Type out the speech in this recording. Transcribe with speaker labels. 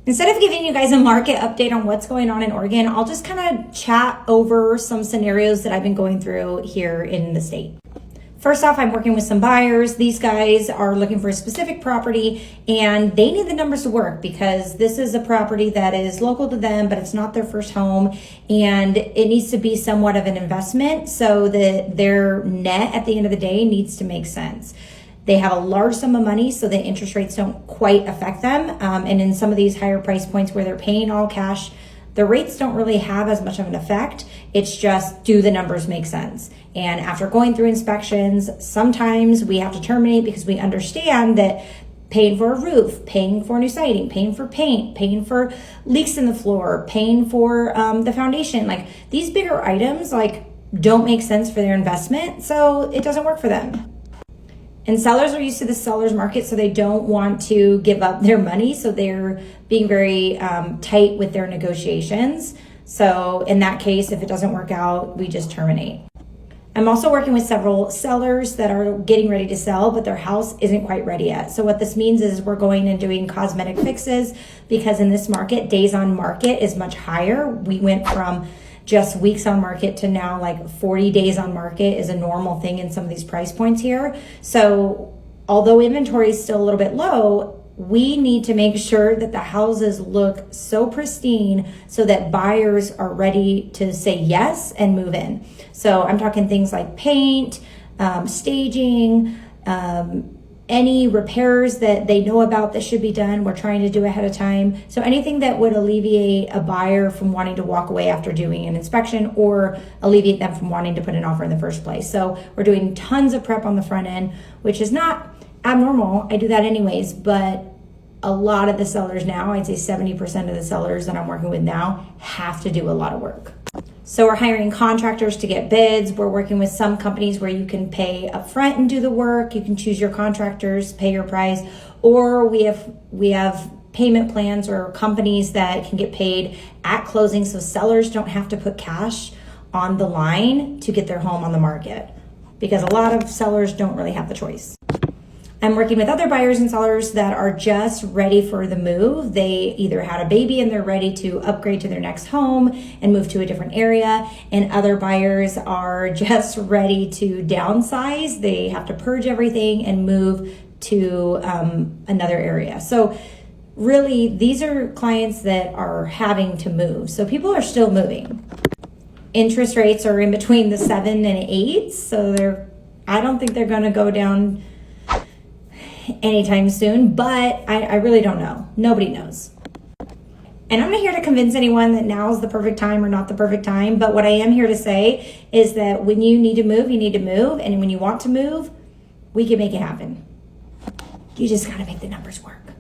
Speaker 1: Instead of giving you guys a market update on what's going on in Oregon, I'll just kind of chat over some scenarios that I've been going through here in the state. First off, I'm working with some buyers. These guys are looking for a specific property and they need the numbers to work because this is a property that is local to them, but it's not their first home and it needs to be somewhat of an investment so that their net at the end of the day needs to make sense. They have a large sum of money, so the interest rates don't quite affect them. And in some of these higher price points where they're paying all cash, the rates don't really have as much of an effect. It's just, do the numbers make sense? And after going through inspections, sometimes we have to terminate because we understand that paying for a roof, paying for new siding, paying for paint, paying for leaks in the floor, paying for the foundation, like these bigger items like don't make sense for their investment, so it doesn't work for them. And sellers are used to the seller's market, so they don't want to give up their money. So they're being very tight with their negotiations. So in that case, if it doesn't work out, we just terminate. I'm also working with several sellers that are getting ready to sell, but their house isn't quite ready yet. So what this means is we're going and doing cosmetic fixes because in this market, days on market is much higher. We went from just weeks on market to now like 40 days on market is a normal thing in some of these price points here. So although inventory is still a little bit low, we need to make sure that the houses look so pristine so that buyers are ready to say yes and move in. So I'm talking things like paint, staging, any repairs that they know about that should be done, we're trying to do ahead of time. So anything that would alleviate a buyer from wanting to walk away after doing an inspection or alleviate them from wanting to put an offer in the first place. So we're doing tons of prep on the front end, which is not abnormal. I do that anyways, but a lot of the sellers now, I'd say 70% of the sellers that I'm working with now have to do a lot of work. So we're hiring contractors to get bids. We're working with some companies where you can pay up front and do the work. You can choose your contractors, pay your price, or we have payment plans or companies that can get paid at closing so sellers don't have to put cash on the line to get their home on the market because a lot of sellers don't really have the choice. I'm working with other buyers and sellers that are just ready for the move. They either had a baby and they're ready to upgrade to their next home and move to a different area. And other buyers are just ready to downsize. They have to purge everything and move to another area. So really, these are clients that are having to move. So people are still moving. Interest rates are in between the 7 and 8. So I don't think they're going to go down anytime soon, but I really don't know. Nobody knows. And I'm not here to convince anyone that now is the perfect time or not the perfect time, but what I am here to say is that when you need to move, you need to move, and when you want to move, we can make it happen. You just got to make the numbers work.